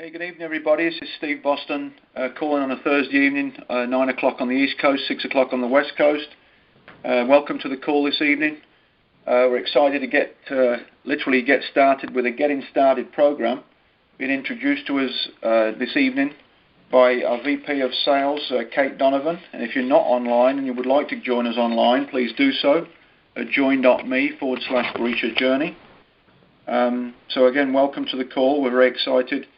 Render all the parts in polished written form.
Hey, good evening, everybody. This is Steve Boston calling on a Thursday evening, 9 o'clock on the East Coast, 6 o'clock on the West Coast. Welcome to the call this evening. We're excited to literally get started with a Getting Started program being introduced to us this evening by our VP of Sales, Kate Donovan. And if you're not online and you would like to join us online, please do so at join.me/Boresha Journey. So again, welcome to the call. We're very excited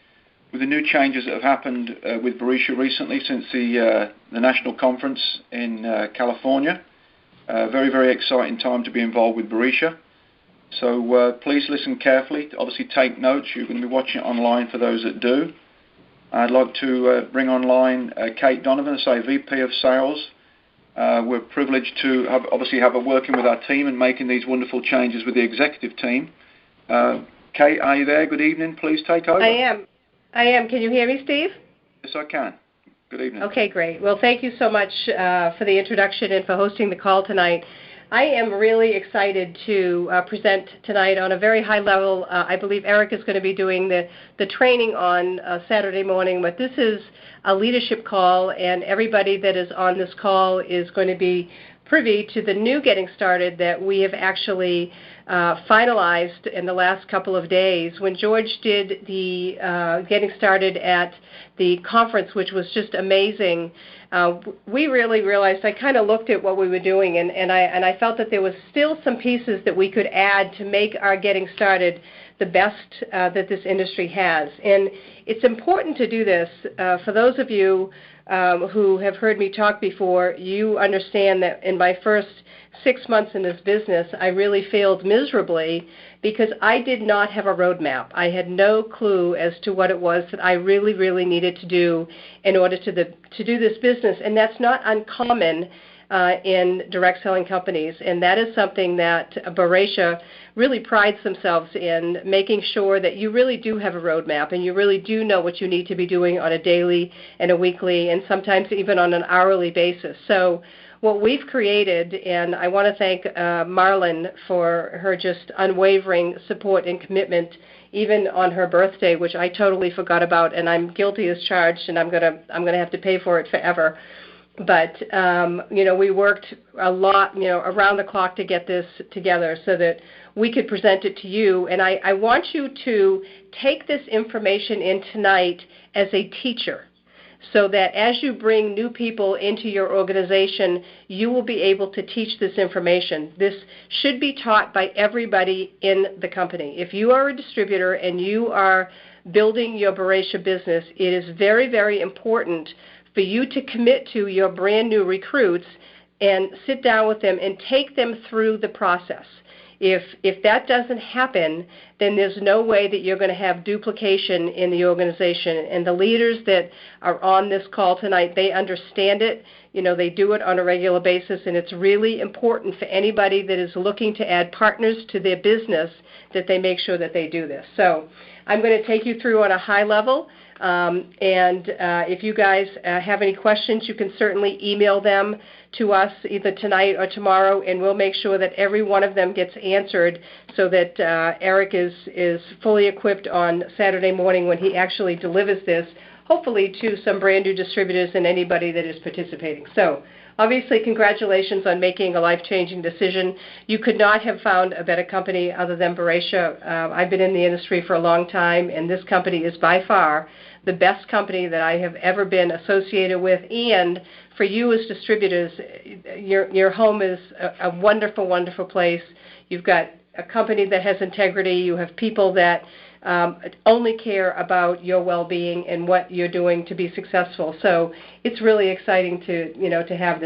with the new changes that have happened with Boresha recently since the national conference in California. Very, very exciting time to be involved with Boresha. So please listen carefully. Obviously take notes. You're going to be watching it online for those that do. I'd like to bring online Kate Donovan, VP of Sales. We're privileged to have her working with our team and making these wonderful changes with the executive team. Kate, are you there? Good evening. Please take over. I am. Can you hear me, Steve? Yes, I can. Good evening. Okay, great. Well, thank you so much for the introduction and for hosting the call tonight. I am really excited to present tonight on a very high level. I believe Eric is going to be doing the training on Saturday morning, but this is a leadership call, and everybody that is on this call is going to be privy to the new Getting Started that we have actually finalized in the last couple of days. When George did the Getting Started at the conference, which was just amazing, we really realized, I kind of looked at what we were doing, and I felt that there was still some pieces that we could add to make our Getting Started the best that this industry has. And it's important to do this. For those of you who have heard me talk before, you understand that in my first 6 months in this business, I really failed miserably because I did not have a roadmap. I had no clue as to what it was that I really, really needed to do in order to do this business. And that's not uncommon in direct selling companies. And that is something that Boresha really prides themselves in, making sure that you really do have a roadmap and you really do know what you need to be doing on a daily and a weekly and sometimes even on an hourly basis. So what we've created, and I want to thank Marlon for her just unwavering support and commitment, even on her birthday, which I totally forgot about, and I'm guilty as charged, and I'm gonna have to pay for it forever. But we worked a lot, around the clock to get this together so that we could present it to you. And I want you to take this information in tonight as a teacher, so that as you bring new people into your organization, you will be able to teach this information. This should be taught by everybody in the company. If you are a distributor and you are building your Boresha business, it is very, very important for you to commit to your brand new recruits and sit down with them and take them through the process. If that doesn't happen, then there's no way that you're going to have duplication in the organization. And the leaders that are on this call tonight, they understand it. They do it on a regular basis, and it's really important for anybody that is looking to add partners to their business that they make sure that they do this. So I'm going to take you through on a high level. If you guys have any questions, you can certainly email them to us either tonight or tomorrow, and we'll make sure that every one of them gets answered so that Eric is fully equipped on Saturday morning when he actually delivers this, hopefully to some brand new distributors and anybody that is participating. So obviously, congratulations on making a life-changing decision. You could not have found a better company other than Boresha. I've been in the industry for a long time, and this company is by far the best company that I have ever been associated with. And for you as distributors, your home is a wonderful, wonderful place. You've got a company that has integrity. You have people that only care about your well-being and what you're doing to be successful. So it's really exciting to have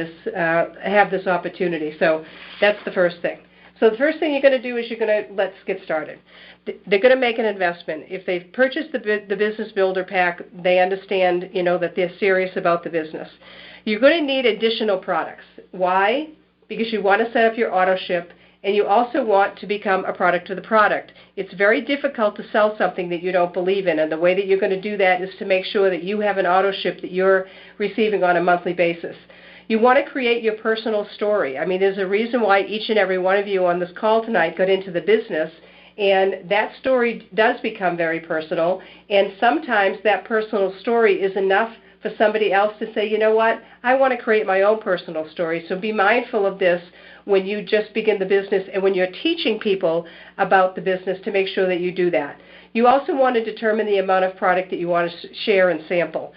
this opportunity. So that's the first thing. So the first thing you're going to do is let's get started. They're going to make an investment. If they've purchased the Business Builder Pack, they understand, that they're serious about the business. You're going to need additional products. Why? Because you want to set up your auto ship, and you also want to become a product of the product. It's very difficult to sell something that you don't believe in, and the way that you're going to do that is to make sure that you have an auto ship that you're receiving on a monthly basis. You want to create your personal story. I mean, there's a reason why each and every one of you on this call tonight got into the business, And that story does become very personal, and sometimes that personal story is enough for somebody else to say, you know what, I want to create my own personal story. So be mindful of this when you just begin the business and when you're teaching people about the business, to make sure that you do that. You also want to determine the amount of product that you want to share and sample.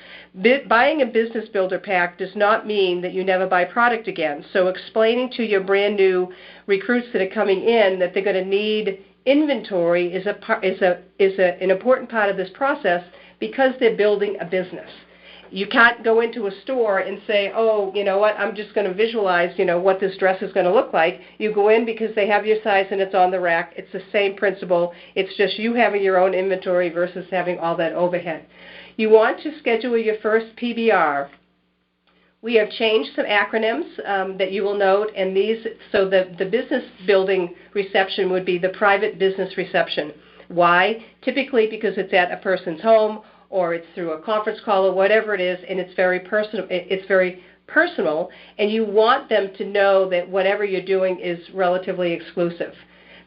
Buying a business builder pack does not mean that you never buy product again. So explaining to your brand new recruits that are coming in that they're going to need inventory is an important part of this process, because they're building a business. You can't go into a store and say, oh, you know what, I'm just going to visualize, what this dress is going to look like. You go in because they have your size and it's on the rack. It's the same principle. It's just you having your own inventory versus having all that overhead. You want to schedule your first PBR. We have changed some acronyms that you will note, and these, so the business building reception would be the private business reception. Why? Typically because it's at a person's home, or it's through a conference call, or whatever it is, and it's very personal, and you want them to know that whatever you're doing is relatively exclusive.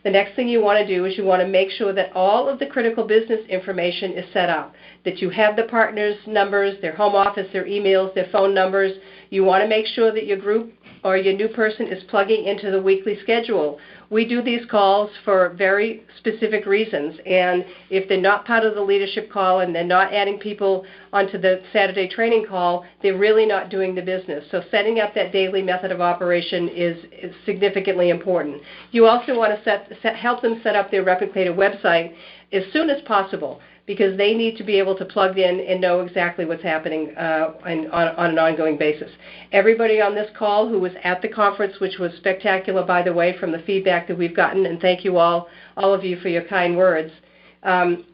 The next thing you want to do is you want to make sure that all of the critical business information is set up, that you have the partners' numbers, their home office, their emails, their phone numbers. You want to make sure that your group or your new person is plugging into the weekly schedule. We do these calls for very specific reasons, and if they're not part of the leadership call and they're not adding people onto the Saturday training call, they're really not doing the business. So setting up that daily method of operation is significantly important. You also want to help them set up their replicated website as soon as possible, because they need to be able to plug in and know exactly what's happening on an ongoing basis. Everybody on this call who was at the conference, which was spectacular, by the way, from the feedback that we've gotten, and thank you all of you for your kind words.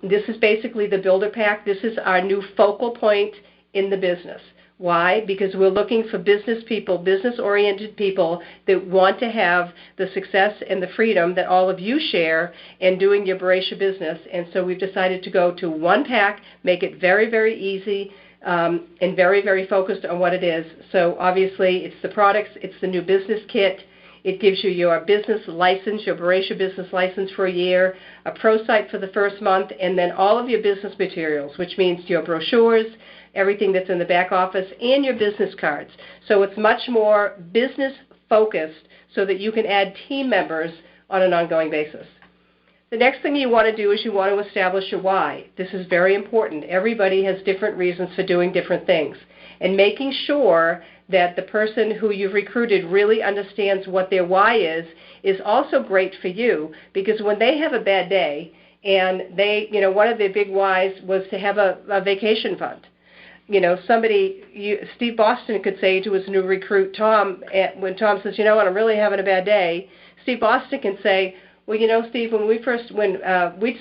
This is basically the Builder Pack. This is our new focal point in the business. Why? Because we're looking for business people, business-oriented people that want to have the success and the freedom that all of you share in doing your Boresha business. And so we've decided to go to one pack, make it very, very easy, and very, very focused on what it is. So obviously it's the products, it's the new business kit. It gives you your business license, your Boresha business license for a year, a pro site for the first month, and then all of your business materials, which means your brochures, everything that's in the back office, and your business cards. So it's much more business focused so that you can add team members on an ongoing basis. The next thing you want to do is you want to establish your why. This is very important. Everybody has different reasons for doing different things. And making sure that the person who you've recruited really understands what their why is also great for you, because when they have a bad day and they, one of their big whys was to have a vacation fund. Steve Boston could say to his new recruit, Tom, when Tom says, what, I'm really having a bad day, Steve Boston can say, well, Steve, when we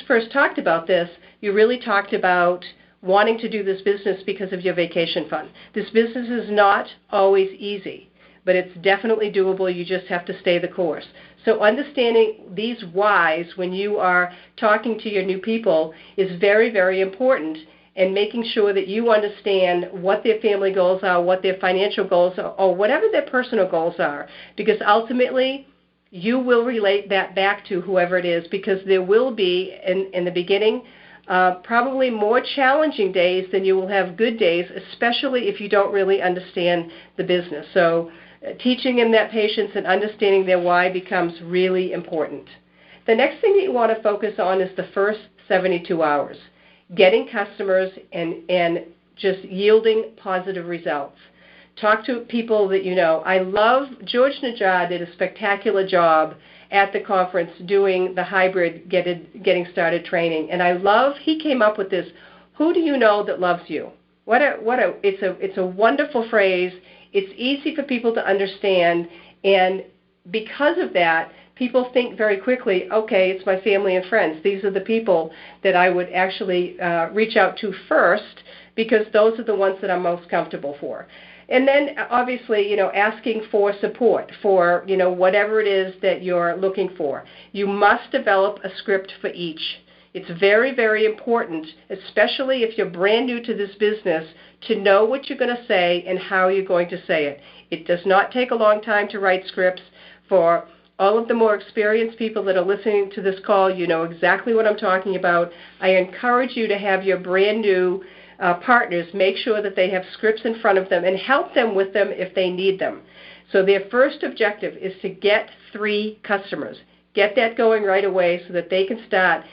first talked about this, you really talked about wanting to do this business because of your vacation fund. This business is not always easy, but it's definitely doable. You just have to stay the course. So understanding these whys when you are talking to your new people is very, very important, and making sure that you understand what their family goals are, what their financial goals are, or whatever their personal goals are, because ultimately you will relate that back to whoever it is, because there will be, in the beginning, probably more challenging days than you will have good days, especially if you don't really understand the business. So teaching them that patience and understanding their why becomes really important. The next thing that you want to focus on is the first 72 hours. Getting customers and just yielding positive results. Talk to people that you know. I love, George Najjar did a spectacular job at the conference doing the hybrid getting started training, and I love, he came up with this, who do you know that loves you? It's a wonderful phrase. It's easy for people to understand, and because of that, people think very quickly, okay, it's my family and friends. These are the people that I would actually reach out to first, because those are the ones that I'm most comfortable for. And then, obviously, asking for support for, whatever it is that you're looking for. You must develop a script for each. It's very, very important, especially if you're brand new to this business, to know what you're going to say and how you're going to say it. It does not take a long time to write scripts. For All of the more experienced people that are listening to this call, you know exactly what I'm talking about. I encourage you to have your brand new partners make sure that they have scripts in front of them and help them with them if they need them. So their first objective is to get 3 customers. Get that going right away so that they can start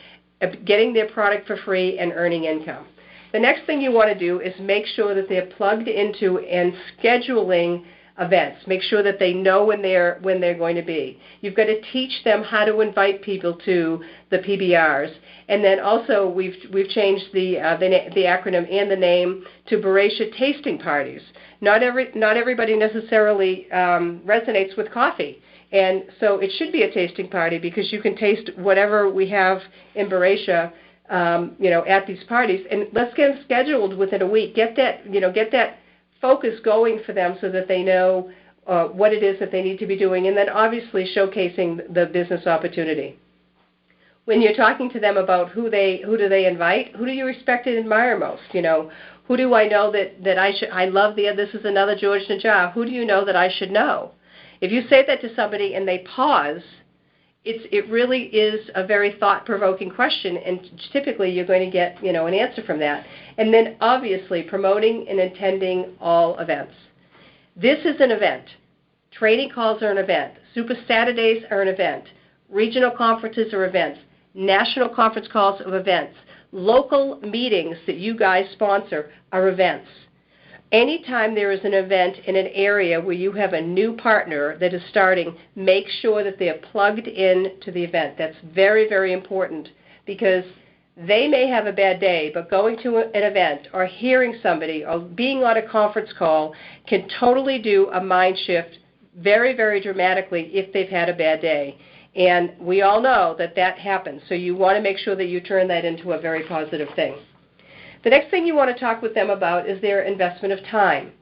getting their product for free and earning income. The next thing you want to do is make sure that they're plugged into and scheduling events. Make sure that they know when they're going to be. You've got to teach them how to invite people to the PBRs, and then also we've changed the acronym and the name to Boresha tasting parties. Not everybody necessarily resonates with coffee, and so it should be a tasting party because you can taste whatever we have in Boresha, at these parties, and let's get them scheduled within a week. Get that focus going for them so that they know what it is that they need to be doing, and then obviously showcasing the business opportunity. When you're talking to them about who do they invite, who do you respect and admire most? Who do I know that I love this is another George Najjar. Who do you know that I should know? If you say that to somebody and they pause, it really is a very thought-provoking question, and typically you're going to get an answer from that. And then obviously promoting and attending all events. This is an event. Training calls are an event. Super Saturdays are an event. Regional conferences are events. National conference calls are events. Local meetings that you guys sponsor are events. Anytime there is an event in an area where you have a new partner that is starting, make sure that they are plugged in to the event. That's very, very important because they may have a bad day, but going to an event or hearing somebody or being on a conference call can totally do a mind shift very, very dramatically if they've had a bad day. And we all know that happens, so you want to make sure that you turn that into a very positive thing. The next thing you want to talk with them about is their investment of time.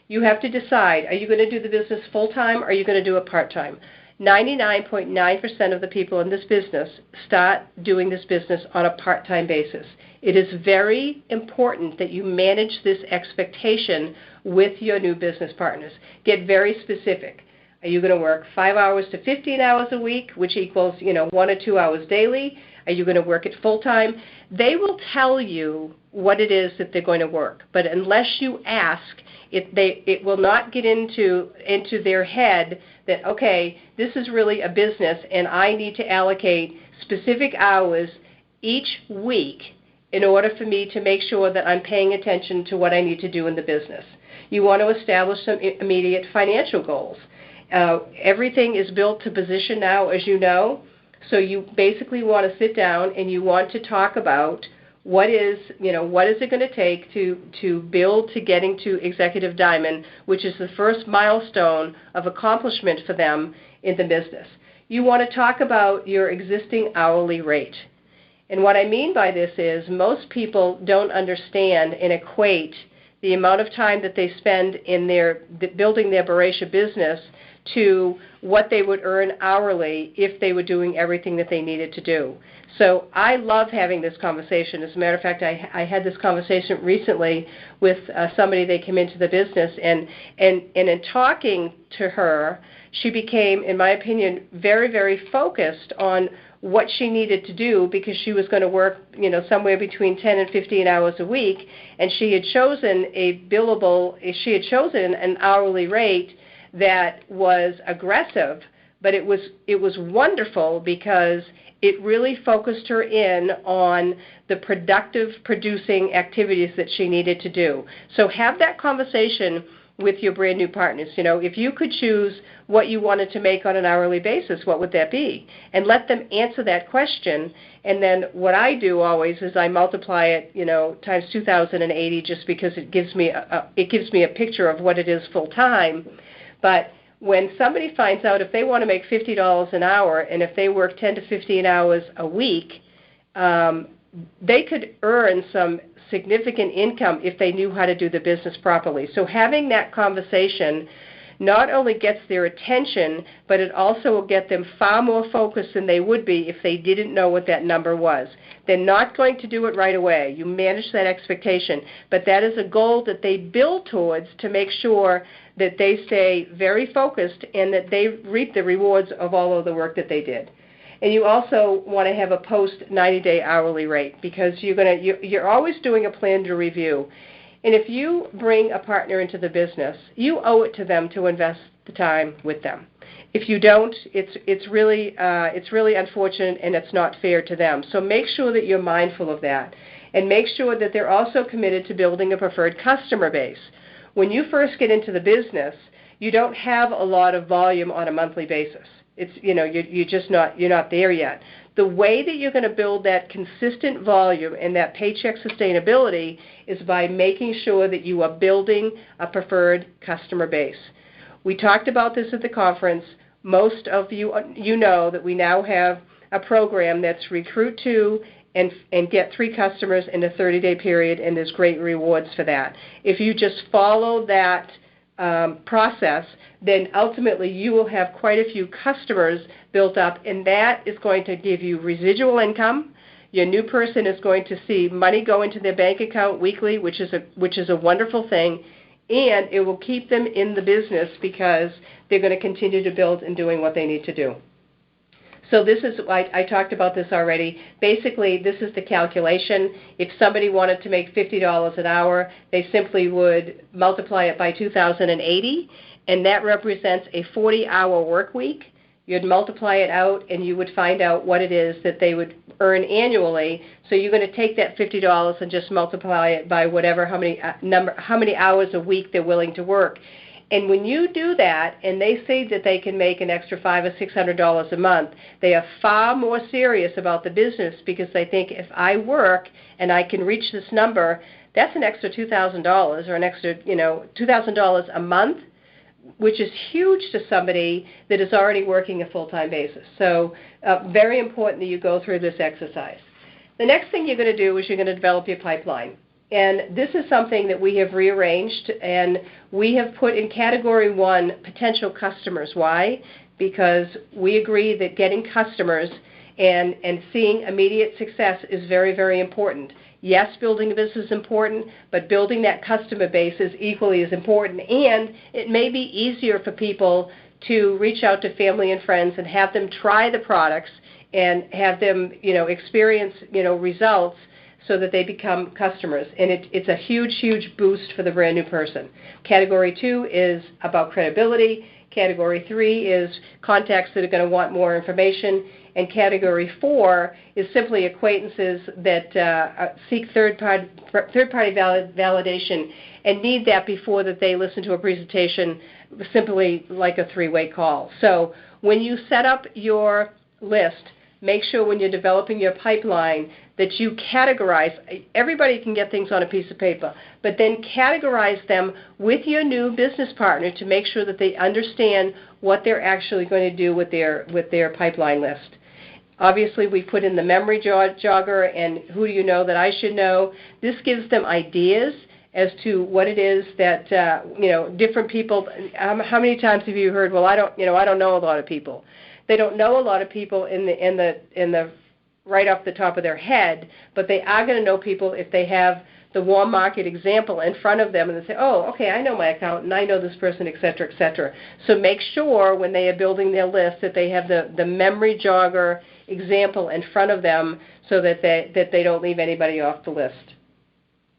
You have to decide, are you going to do the business full-time or are you going to do it part-time? 99.9% of the people in this business start doing this business on a part-time basis. It is very important that you manage this expectation with your new business partners. Get very specific. Are you going to work 5 hours to 15 hours a week, which equals 1 or 2 hours daily? Are you going to work it full-time? They will tell you what it is that they're going to work, but unless you ask, it will not get into their head that, okay, this is really a business and I need to allocate specific hours each week in order for me to make sure that I'm paying attention to what I need to do in the business. You want to establish some immediate financial goals. Everything is built to position now, as you know. So you basically want to sit down and you want to talk about what is it going to take to build to getting to Executive Diamond, which is the first milestone of accomplishment for them in the business. You want to talk about your existing hourly rate. And what I mean by this is most people don't understand and equate the amount of time that they spend in building their Boresha business to what they would earn hourly if they were doing everything that they needed to do. So I love having this conversation. As a matter of fact, I had this conversation recently with somebody that came into the business, and in talking to her, she became, in my opinion, very, very focused on what she needed to do because she was going to work, somewhere between 10 and 15 hours a week, and she had chosen an hourly rate that was aggressive, but it was wonderful because it really focused her in on the productive producing activities that she needed to do. So have that conversation with your brand new partners. If you could choose what you wanted to make on an hourly basis, what would that be? And let them answer that question. And then what I do always is I multiply it, times 2,080, just because it gives me a picture of what it is full time. But when somebody finds out if they want to make $50 an hour and if they work 10 to 15 hours a week, they could earn some significant income if they knew how to do the business properly. So having that conversation not only gets their attention, but it also will get them far more focused than they would be if they didn't know what that number was. They're not going to do it right away. You manage that expectation, but that is a goal that they build towards to make sure that they stay very focused and that they reap the rewards of all of the work that they did. And you also want to have a post 90-day hourly rate, because you're always doing a plan to review. And if you bring a partner into the business, you owe it to them to invest the time with them. If you don't, it's really unfortunate, and it's not fair to them. So make sure that you're mindful of that, and make sure that they're also committed to building a preferred customer base. When you first get into the business, you don't have a lot of volume on a monthly basis. It's, you're not there yet. The way that you're going to build that consistent volume and that paycheck sustainability is by making sure that you are building a preferred customer base. We talked about this at the conference. Most of you know that we now have a program that's recruit 2 and get 3 customers in a 30-day period, and there's great rewards for that. If you just follow that process, then ultimately you will have quite a few customers built up, and that is going to give you residual income. Your new person is going to see money go into their bank account weekly, which is a wonderful thing, and it will keep them in the business because they're going to continue to build and doing what they need to do. So this is, I talked about this already. Basically, this is the calculation. If somebody wanted to make $50 an hour, they simply would multiply it by 2,080, and that represents a 40-hour work week. You'd multiply it out, and you would find out what it is that they would earn annually. So you're going to take that $50 and just multiply it by whatever, how many hours a week they're willing to work. And when you do that, and they say that they can make an extra $500 or $600 a month, they are far more serious about the business, because they think, if I work and I can reach this number, that's an extra $2,000 or an extra, $2,000 a month, which is huge to somebody that is already working a full-time basis. So very important that you go through this exercise. The next thing you're going to do is you're going to develop your pipeline. And this is something that we have rearranged, and we have put in Category 1 potential customers. Why? Because we agree that getting customers and seeing immediate success is very, very important. Yes, building a business is important, but building that customer base is equally as important. And it may be easier for people to reach out to family and friends and have them try the products and have them, experience, results, so that they become customers. And it's a huge, huge boost for the brand new person. Category 2 is about credibility. Category 3 is contacts that are going to want more information. And Category 4 is simply acquaintances that seek third-party validation and need that before that they listen to a presentation, simply like a 3-way call. So when you set up your list, make sure when you're developing your pipeline that you categorize. Everybody can get things on a piece of paper, but then categorize them with your new business partner to make sure that they understand what they're actually going to do with their pipeline list. Obviously, we put in the memory jogger and who do you know that I should know. This gives them ideas as to what it is that different people. How many times have you heard? Well, I don't know a lot of people. They don't know a lot of people in the right off the top of their head, but they are going to know people if they have the warm market example in front of them and they say, oh, okay, I know my accountant, I know this person, et cetera, et cetera. So make sure when they are building their list that they have the memory jogger example in front of them so that they don't leave anybody off the list.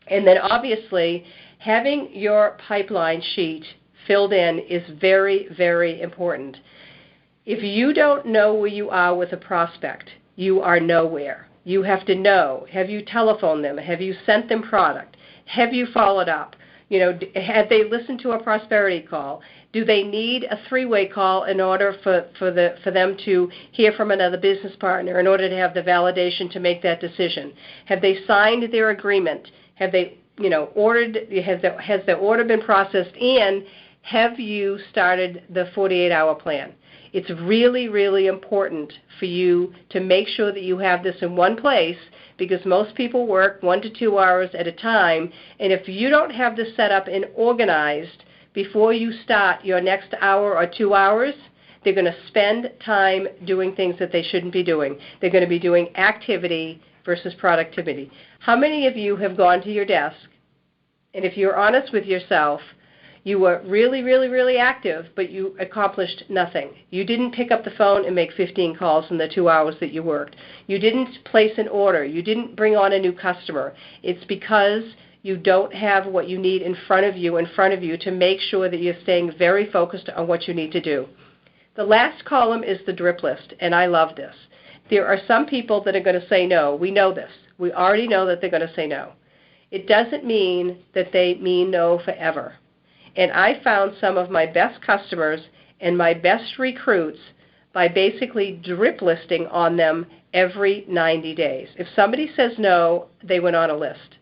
And then obviously having your pipeline sheet filled in is very, very important. If you don't know where you are with a prospect, you are nowhere. You have to know. Have you telephoned them? Have you sent them product? Have you followed up? Have they listened to a prosperity call? Do they need a 3-way call in order for them to hear from another business partner in order to have the validation to make that decision? Have they signed their agreement? Have they ordered? Has the order been processed? And have you started the 48-hour plan? It's really, really important for you to make sure that you have this in one place, because most people work 1 to 2 hours at a time, and if you don't have this set up and organized before you start your next hour or 2 hours, they're going to spend time doing things that they shouldn't be doing. They're going to be doing activity versus productivity. How many of you have gone to your desk, and if you're honest with yourself, you were really, really, really active, but you accomplished nothing. You didn't pick up the phone and make 15 calls in the 2 hours that you worked. You didn't place an order. You didn't bring on a new customer. It's because you don't have what you need in front of you to make sure that you're staying very focused on what you need to do. The last column is the drip list, and I love this. There are some people that are going to say no. We know this. We already know that they're going to say no. It doesn't mean that they mean no forever. And I found some of my best customers and my best recruits by basically drip listing on them every 90 days. If somebody says no, they went on a list.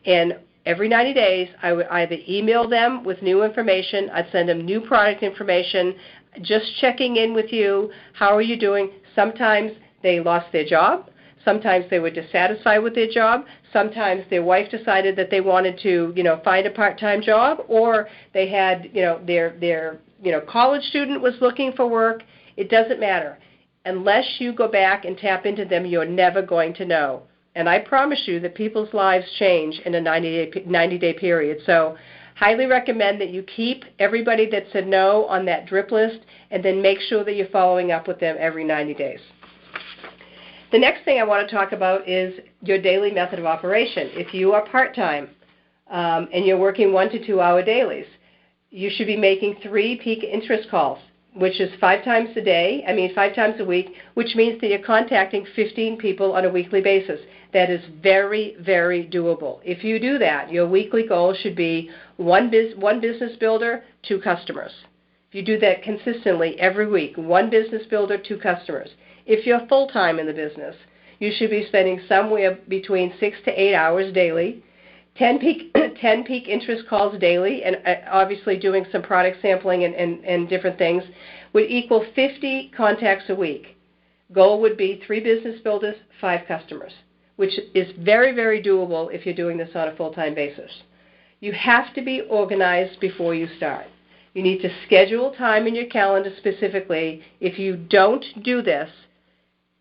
And every 90 days, I would either email them with new information, I'd send them new product information, just checking in with you, how are you doing? Sometimes they lost their job. Sometimes they were dissatisfied with their job. Sometimes their wife decided that they wanted to, find a part-time job, or they had, their college student was looking for work. It doesn't matter. Unless you go back and tap into them, you're never going to know. And I promise you that people's lives change in a 90-day period. So highly recommend that you keep everybody that said no on that drip list, and then make sure that you're following up with them every 90 days. The next thing I want to talk about is your daily method of operation. If you are part-time and you're working 1 to 2 hour dailies, you should be making 3 peak interest calls, which is 5 times a week, which means that you're contacting 15 people on a weekly basis. That is very, very doable. If you do that, your weekly goal should be one business builder, 2 customers. If you do that consistently every week, 1 business builder, 2 customers. If you're full-time in the business, you should be spending somewhere between 6 to 8 hours daily, 10 peak interest calls daily, and obviously doing some product sampling and different things would equal 50 contacts a week. Goal would be 3 business builders, 5 customers, which is very, very doable if you're doing this on a full-time basis. You have to be organized before you start. You need to schedule time in your calendar specifically. If you don't do this,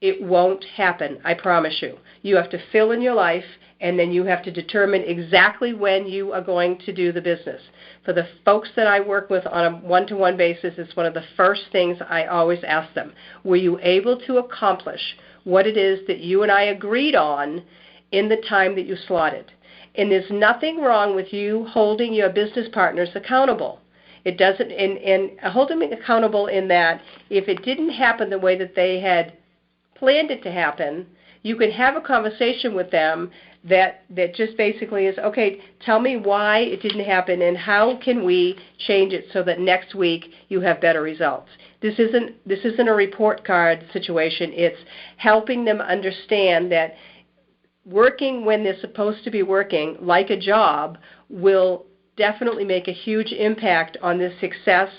it won't happen, I promise you. You have to fill in your life, and then you have to determine exactly when you are going to do the business. For the folks that I work with on a one-to-one basis, it's one of the first things I always ask them. Were you able to accomplish what it is that you and I agreed on in the time that you slotted? And there's nothing wrong with you holding your business partners accountable. It doesn't, and holding them accountable in that if it didn't happen the way that they had planned it to happen, you can have a conversation with them that just basically is, okay, tell me why it didn't happen and how can we change it so that next week you have better results. This isn't a report card situation. It's helping them understand that working when they're supposed to be working, like a job, will definitely make a huge impact on the success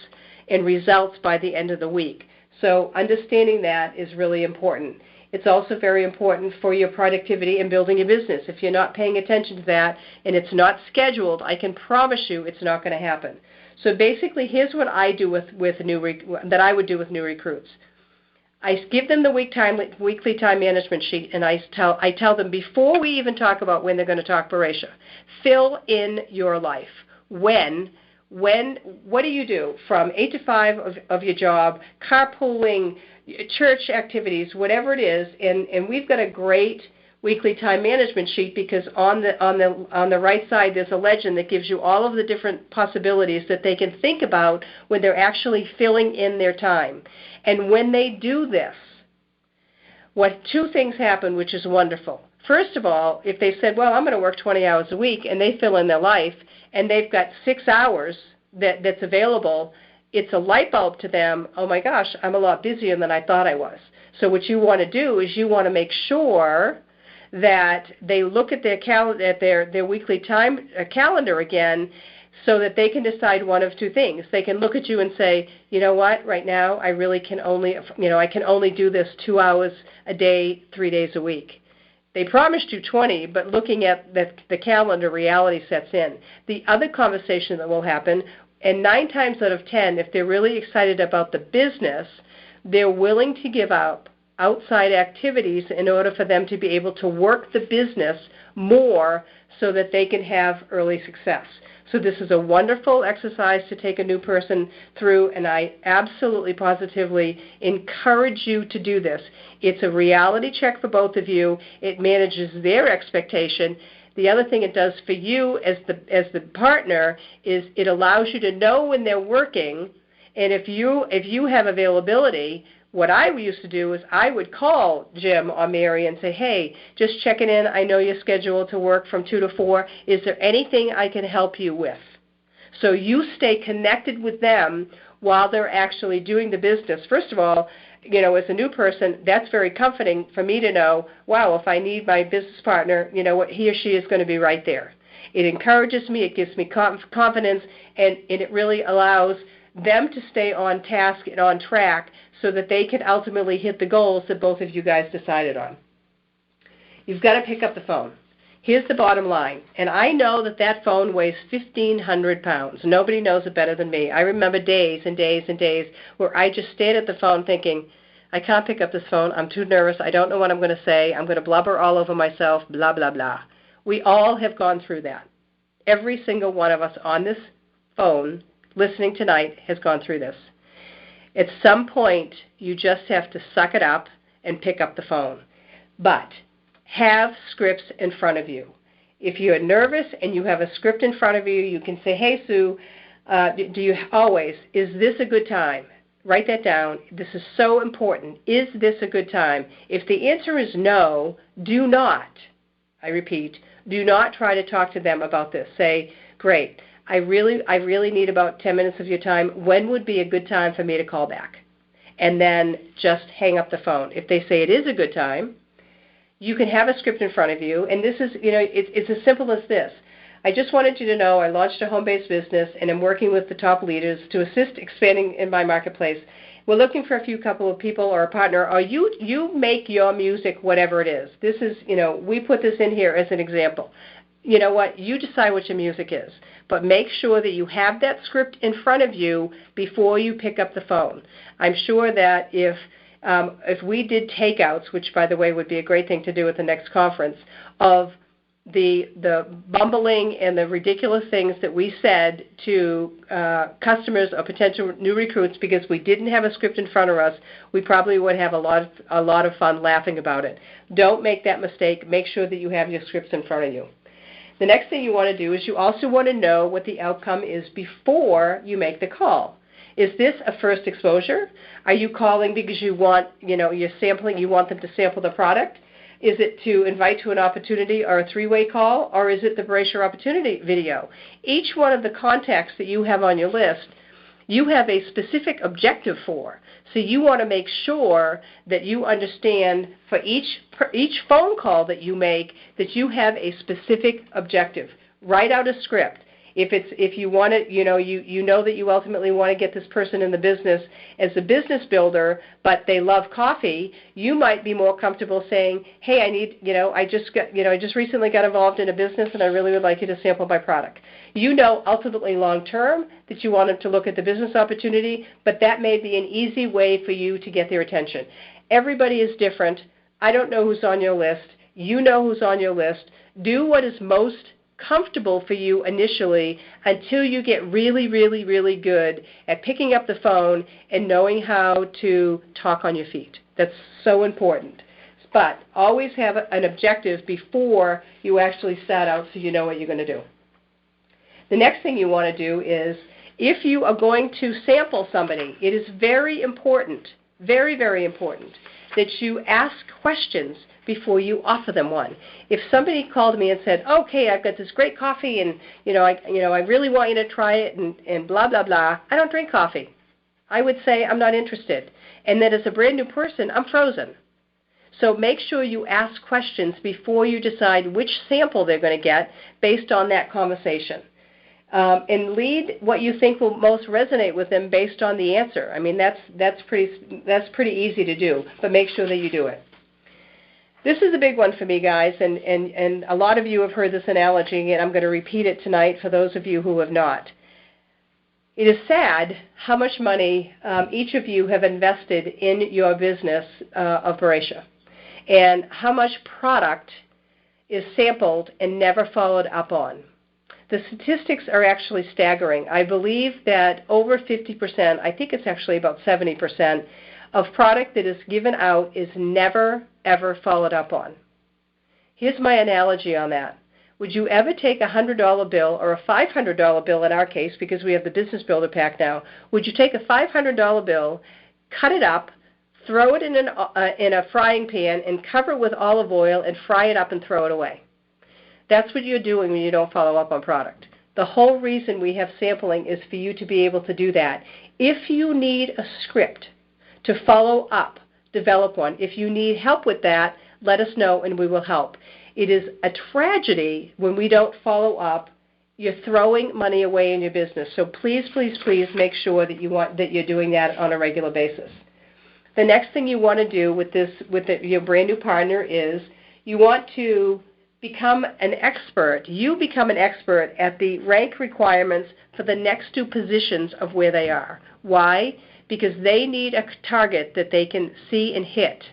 and results by the end of the week. So understanding that is really important. It's also very important for your productivity and building your business. If you're not paying attention to that and it's not scheduled, I can promise you it's not going to happen. So basically, here's what I do that I would do with new recruits. I give them the weekly time management sheet, and I tell them before we even talk about when they're going to talk Boresha, fill in your life. What do you do from 8 to 5 of your job, carpooling, church activities, whatever it is, and we've got a great weekly time management sheet because on the right side there's a legend that gives you all of the different possibilities that they can think about when they're actually filling in their time. And when they do this, 2 things happen, which is wonderful. First of all, if they said, well, I'm going to work 20 hours a week, and they fill in their life, and they've got 6 hours that's available, it's a light bulb to them, oh my gosh, I'm a lot busier than I thought I was. So what you want to do is you want to make sure that they look at their weekly time calendar again so that they can decide one of 2 things. They can look at you and say, you know what, right now I really can only do this 2 hours a day, 3 days a week. They promised you 20, but looking at the calendar, reality sets in. The other conversation that will happen, And 9 times out of 10, if they're really excited about the business, they're willing to give up outside activities in order for them to be able to work the business more so that they can have early success. So this is a wonderful exercise to take a new person through, and I absolutely positively encourage you to do this. It's a reality check for both of you. It manages their expectation. The other thing it does for you as the partner is it allows you to know when they're working, and if you have availability, what I used to do is I would call Jim or Mary and say, hey, just checking in. I know you're scheduled to work from 2 to 4. Is there anything I can help you with? So you stay connected with them while they're actually doing the business. First of all, as a new person, that's very comforting for me to know, wow, if I need my business partner, what he or she is going to be right there. It encourages me. It gives me confidence, and it really allows them to stay on task and on track so that they can ultimately hit the goals that both of you guys decided on. You've got to pick up the phone. Here's the bottom line, and I know that phone weighs 1,500 pounds. Nobody knows it better than me. I remember days and days and days where I just stayed at the phone thinking, I can't pick up this phone. I'm too nervous. I don't know what I'm going to say. I'm going to blubber all over myself, blah, blah, blah. We all have gone through that. Every single one of us on this phone listening tonight has gone through this. At some point, you just have to suck it up and pick up the phone. But have scripts in front of you. If you're nervous and you have a script in front of you, you can say, hey, Sue, is this a good time? Write that down. This is so important. Is this a good time? If the answer is no, do not, I repeat, do not try to talk to them about this. Say, great, I really need about 10 minutes of your time. When would be a good time for me to call back? And then just hang up the phone. If they say it is a good time, you can have a script in front of you, and this is, it's as simple as this. I just wanted you to know I launched a home-based business, and I'm working with the top leaders to assist expanding in my marketplace. We're looking for a couple of people or a partner, or you make your music whatever it is. This is, we put this in here as an example. You know what? You decide what your music is, but make sure that you have that script in front of you before you pick up the phone. I'm sure that if we did takeouts, which, by the way, would be a great thing to do at the next conference, of the bumbling and the ridiculous things that we said to customers or potential new recruits because we didn't have a script in front of us, we probably would have a lot of fun laughing about it. Don't make that mistake. Make sure that you have your scripts in front of you. The next thing you want to do is you also want to know what the outcome is before you make the call. Is this a first exposure? Are you calling because you want, you're sampling, you want them to sample the product? Is it to invite to an opportunity or a three-way call, or is it the Boresha opportunity video? Each one of the contacts that you have on your list, you have a specific objective for. So you want to make sure that you understand for each phone call that you make that you have a specific objective. Write out a script. If you want it, you know that you ultimately want to get this person in the business as a business builder, but they love coffee, you might be more comfortable saying, hey, I just recently got involved in a business and I really would like you to sample my product. Ultimately long term that you want them to look at the business opportunity, but that may be an easy way for you to get their attention. Everybody is different. I don't know who's on your list. You know who's on your list. Do what is most comfortable for you initially until you get really, really, really good at picking up the phone and knowing how to talk on your feet. That's so important. But always have an objective before you actually set out so you know what you're going to do. The next thing you want to do is if you are going to sample somebody, it is very important, very, very important that you ask questions before you offer them one. If somebody called me and said, okay, I've got this great coffee and I really want you to try it and blah, blah, blah, I don't drink coffee. I would say I'm not interested. And that as a brand new person, I'm frozen. So make sure you ask questions before you decide which sample they're going to get based on that conversation. And lead what you think will most resonate with them based on the answer. I mean, that's pretty easy to do, but make sure that you do it. This is a big one for me, guys, and a lot of you have heard this analogy, and I'm going to repeat it tonight for those of you who have not. It is sad how much money each of you have invested in your business of Boresha, and how much product is sampled and never followed up on. The statistics are actually staggering. I believe that over 50%, I think it's actually about 70%, of product that is given out is never, ever followed up on. Here's my analogy on that. Would you ever take a $100 bill, or a $500 bill in our case, because we have the Business Builder Pack now, would you take a $500 bill, cut it up, throw it in a frying pan, and cover it with olive oil and fry it up and throw it away? That's what you're doing when you don't follow up on product. The whole reason we have sampling is for you to be able to do that. If you need a script to follow up, develop one. If you need help with that, let us know and we will help. It is a tragedy when we don't follow up. You're throwing money away in your business. So please, please, please make sure that you're doing that on a regular basis. The next thing you want to do with your brand new partner is you want to become an expert. You become an expert at the rank requirements for the next two positions of where they are. Why? Because they need a target that they can see and hit,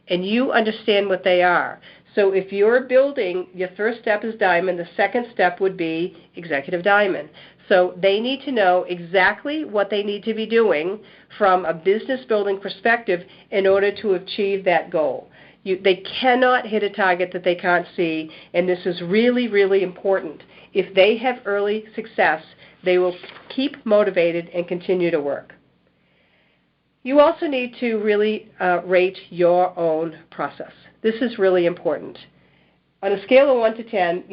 and you understand what they are. So if you're building, your first step is diamond, the second step would be executive diamond. So they need to know exactly what they need to be doing from a business building perspective in order to achieve that goal. They cannot hit a target that they can't see, and this is really, really important. If they have early success, they will keep motivated and continue to work. You also need to really rate your own process. This is really important. On a scale of 1 to 10,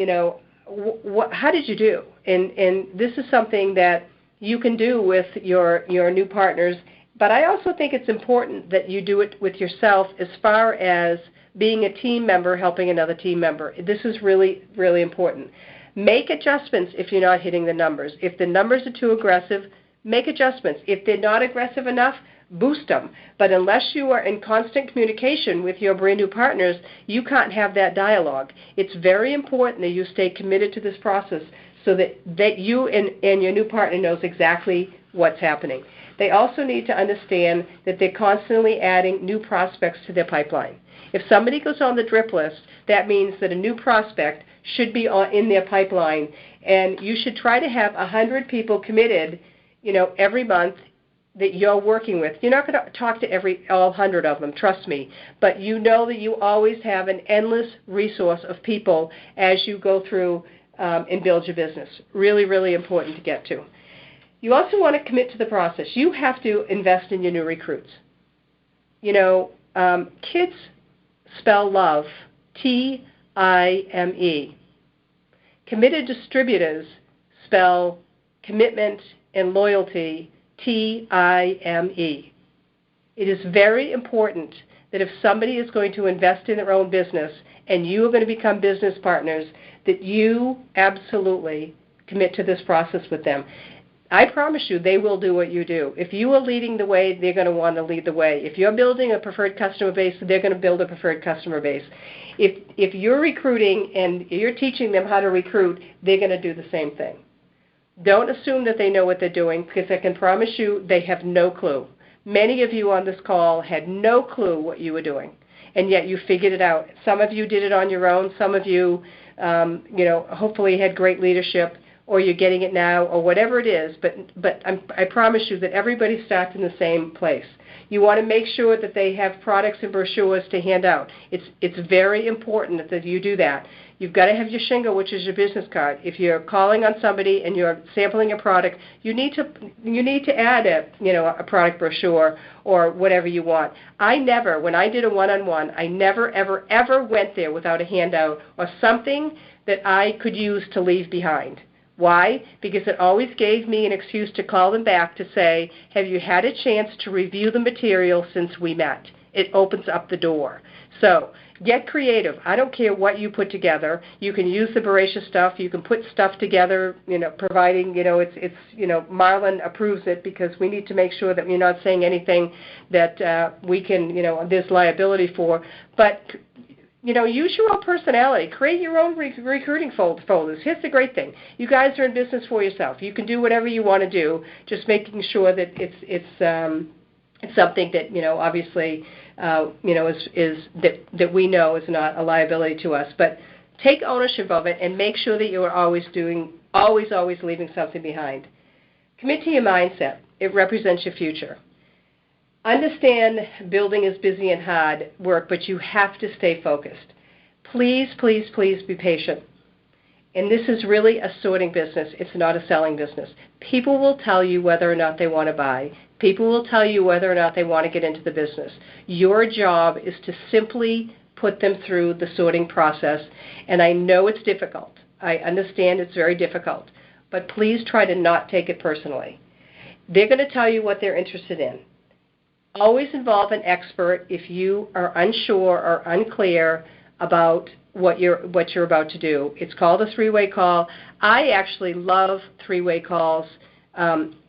how did you do? And this is something that you can do with your new partners, but I also think it's important that you do it with yourself as far as being a team member helping another team member. This is really, really important. Make adjustments if you're not hitting the numbers. If the numbers are too aggressive, make adjustments. If they're not aggressive enough, boost them. But unless you are in constant communication with your brand new partners, you can't have that dialogue. It's very important that you stay committed to this process so that you and your new partner knows exactly what's happening. They also need to understand that they're constantly adding new prospects to their pipeline. If somebody goes on the drip list, that means that a new prospect should be in their pipeline, and you should try to have 100 people committed, every month that you're working with. You're not going to talk to all 100 of them, trust me, but you know that you always have an endless resource of people as you go through and build your business. Really, really important to get to. You also want to commit to the process. You have to invest in your new recruits. Kids spell love, T-I-M-E. Committed distributors spell commitment and loyalty, T-I-M-E. It is very important that if somebody is going to invest in their own business and you are going to become business partners, that you absolutely commit to this process with them. I promise you they will do what you do. If you are leading the way, they're going to want to lead the way. If you're building a preferred customer base, they're going to build a preferred customer base. If you're recruiting and you're teaching them how to recruit, they're going to do the same thing. Don't assume that they know what they're doing, because I can promise you they have no clue. Many of you on this call had no clue what you were doing, and yet you figured it out. Some of you did it on your own. Some of you, hopefully had great leadership, or you're getting it now, or whatever it is. But I promise you that everybody starts in the same place. You want to make sure that they have products and brochures to hand out. It's very important that you do that. You've got to have your shingle, which is your business card. If you're calling on somebody and you're sampling a product, you need to add a product brochure or whatever you want. When I did a one-on-one, I never, ever, ever went there without a handout or something that I could use to leave behind. Why? Because it always gave me an excuse to call them back to say, have you had a chance to review the material since we met? It opens up the door. So get creative. I don't care what you put together. You can use the Boresha stuff. You can put stuff together, providing, Marlon approves it, because we need to make sure that we're not saying anything that we can, there's liability for. But use your own personality. Create your own recruiting folders. Here's the great thing. You guys are in business for yourself. You can do whatever you want to do, just making sure that it's something that, obviously, is that we know is not a liability to us. But take ownership of it and make sure that you are always leaving something behind. Commit to your mindset. It represents your future. Understand building is busy and hard work, but you have to stay focused. Please, please, please be patient. And this is really a sorting business. It's not a selling business. People will tell you whether or not they want to buy. People will tell you whether or not they want to get into the business. Your job is to simply put them through the sorting process. And I know it's difficult. I understand it's very difficult. But please try to not take it personally. They're going to tell you what they're interested in. Always involve an expert if you are unsure or unclear about what you're about to do. It's called a three-way call. I actually love three-way calls,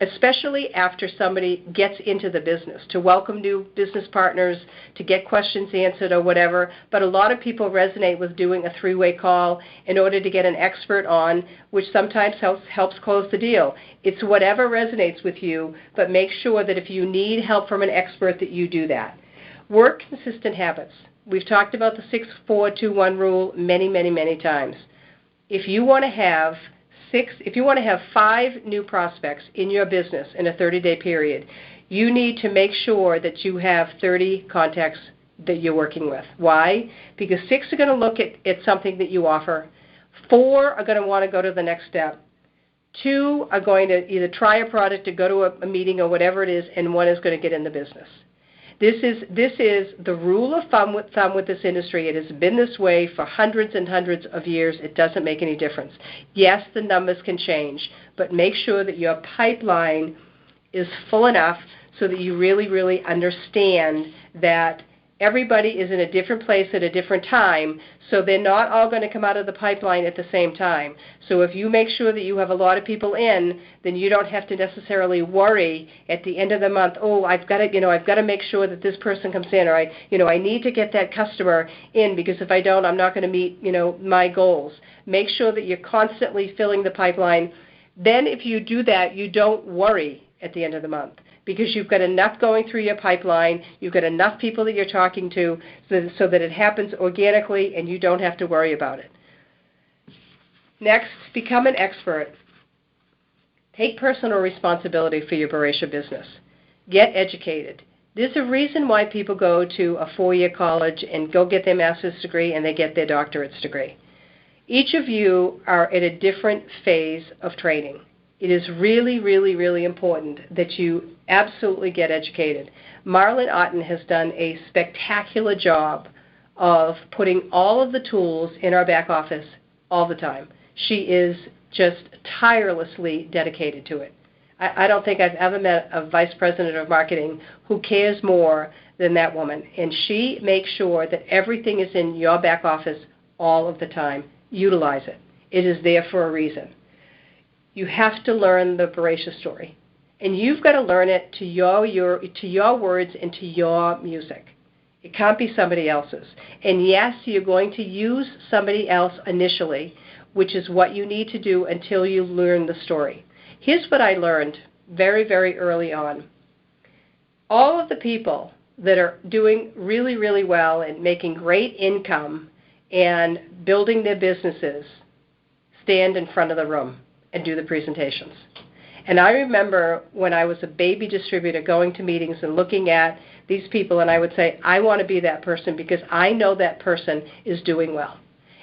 especially after somebody gets into the business, to welcome new business partners, to get questions answered or whatever. But a lot of people resonate with doing a three-way call in order to get an expert on, which sometimes helps close the deal. It's whatever resonates with you, but make sure that if you need help from an expert that you do that. Work consistent habits. We've talked about the 6-4-2-1 rule many, many, many times. If you want to have 5 new prospects in your business in a 30-day period, you need to make sure that you have 30 contacts that you're working with. Why? Because 6 are going to look at something that you offer. 4 are going to want to go to the next step. 2 are going to either try a product or go to a meeting or whatever it is, and 1 is going to get in the business. This is the rule of thumb with this industry. It has been this way for hundreds and hundreds of years. It doesn't make any difference. Yes, the numbers can change, but make sure that your pipeline is full enough so that you really, really understand that everybody is in a different place at a different time, so they're not all going to come out of the pipeline at the same time. So if you make sure that you have a lot of people in, then you don't have to necessarily worry at the end of the month, I've got to make sure that this person comes in, or I need to get that customer in, because if I don't, I'm not going to meet, my goals. Make sure that you're constantly filling the pipeline. Then if you do that, you don't worry at the end of the month, because you've got enough going through your pipeline, you've got enough people that you're talking to so that it happens organically and you don't have to worry about it. Next, become an expert. Take personal responsibility for your Boresha business. Get educated. There's a reason why people go to a 4-year college and go get their master's degree and they get their doctorate's degree. Each of you are at a different phase of training. It is really, really, really important that you absolutely get educated. Marlon Otten has done a spectacular job of putting all of the tools in our back office all the time. She is just tirelessly dedicated to it. I don't think I've ever met a vice president of marketing who cares more than that woman. And she makes sure that everything is in your back office all of the time. Utilize it. It is there for a reason. You have to learn the Boresha story. And you've got to learn it to your words and to your music. It can't be somebody else's. And yes, you're going to use somebody else initially, which is what you need to do until you learn the story. Here's what I learned very, very early on. All of the people that are doing really, really well and making great income and building their businesses stand in front of the room and do the presentations. And I remember when I was a baby distributor going to meetings and looking at these people, and I would say, I want to be that person because I know that person is doing well.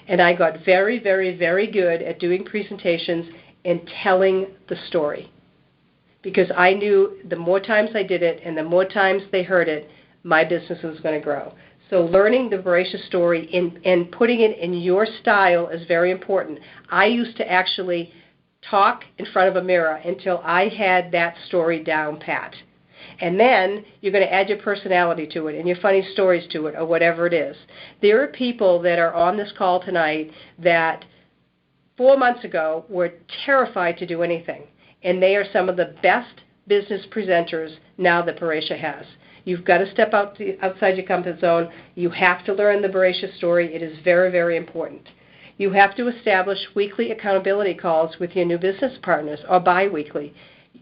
And I got very, very, very good at doing presentations and telling the story, because I knew the more times I did it and the more times they heard it, my business was going to grow. So learning the Boresha story and putting it in your style is very important. I used to actually talk in front of a mirror until I had that story down pat. And then you're going to add your personality to it and your funny stories to it or whatever it is. There are people that are on this call tonight that 4 months ago were terrified to do anything. And they are some of the best business presenters now that Boresha has. You've got to step outside your comfort zone. You have to learn the Boresha story. It is very, very important. You have to establish weekly accountability calls with your new business partners, or bi-weekly.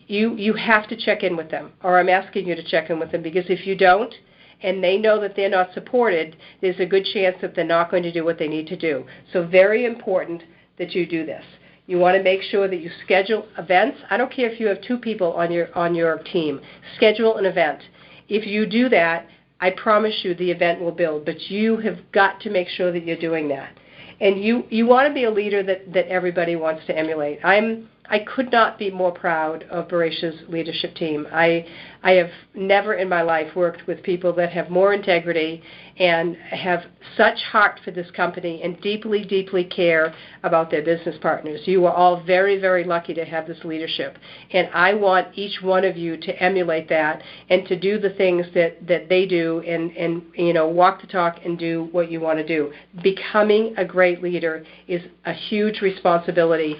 You have to check in with them, or I'm asking you to check in with them, because if you don't, and they know that they're not supported, there's a good chance that they're not going to do what they need to do. So very important that you do this. You want to make sure that you schedule events. I don't care if you have 2 people on your team. Schedule an event. If you do that, I promise you the event will build, but you have got to make sure that you're doing that. And you want to be a leader that everybody wants to emulate. I could not be more proud of Boresha's leadership team. I have never in my life worked with people that have more integrity and have such heart for this company and deeply, deeply care about their business partners. You are all very, very lucky to have this leadership. And I want each one of you to emulate that and to do the things that they do and walk the talk and do what you want to do. Becoming a great leader is a huge responsibility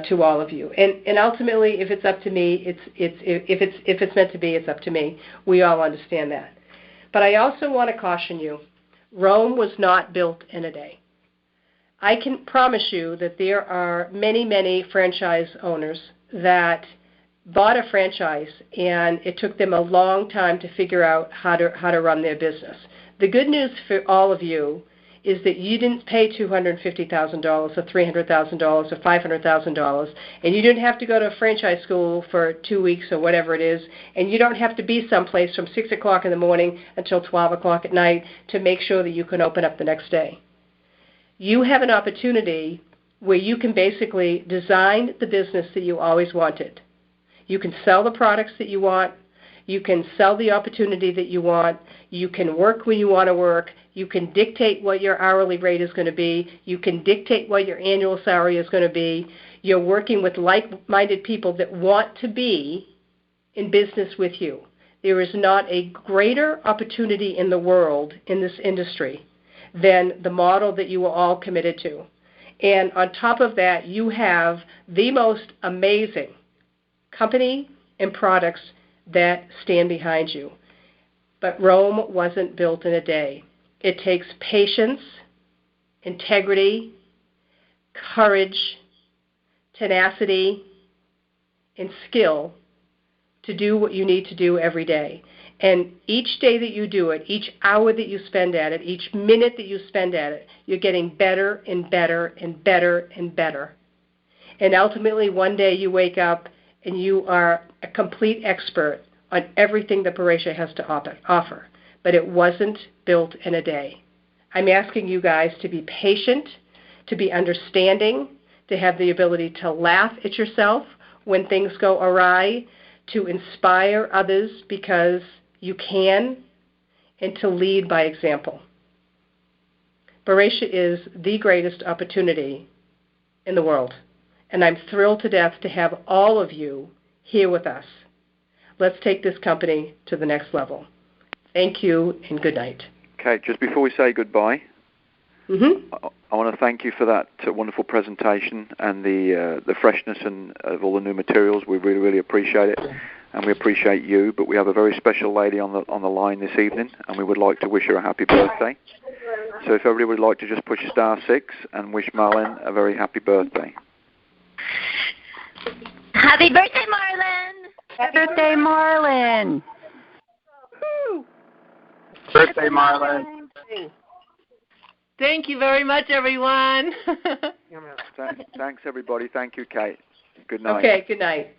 to all of you. And ultimately, if it's up to me, if it's meant to be, it's up to me. We all understand that. But I also want to caution you, Rome was not built in a day. I can promise you that there are many, many franchise owners that bought a franchise and it took them a long time to figure out how to run their business. The good news for all of you is that you didn't pay $250,000 or $300,000 or $500,000, and you didn't have to go to a franchise school for 2 weeks or whatever it is, and you don't have to be someplace from 6 o'clock in the morning until 12 o'clock at night to make sure that you can open up the next day. You have an opportunity where you can basically design the business that you always wanted. You can sell the products that you want. You can sell the opportunity that you want. You can work when you want to work. You can dictate what your hourly rate is going to be. You can dictate what your annual salary is going to be. You're working with like-minded people that want to be in business with you. There is not a greater opportunity in the world in this industry than the model that you are all committed to. And on top of that, you have the most amazing company and products that stand behind you. But Rome wasn't built in a day. It takes patience, integrity, courage, tenacity, and skill to do what you need to do every day. And each day that you do it, each hour that you spend at it, each minute that you spend at it, you're getting better and better and better and better. And ultimately, one day you wake up and you are a complete expert on everything that Boresha has to offer. But it wasn't built in a day. I'm asking you guys to be patient, to be understanding, to have the ability to laugh at yourself when things go awry, to inspire others because you can, and to lead by example. Boresha is the greatest opportunity in the world, and I'm thrilled to death to have all of you here with us. Let's take this company to the next level. Thank you, and good night. Okay, just before we say goodbye, I want to thank you for that wonderful presentation and the freshness of all the new materials. We really, really appreciate it, and we appreciate you. But we have a very special lady on the line this evening, and we would like to wish her a happy birthday. So if everybody would like to just push *6 and wish Marlene a very happy birthday. Happy birthday, Marlene! Happy birthday, Marlene! Birthday, Marlene. Thank you very much, everyone. Thanks, everybody. Thank you, Kate. Good night. Okay, good night.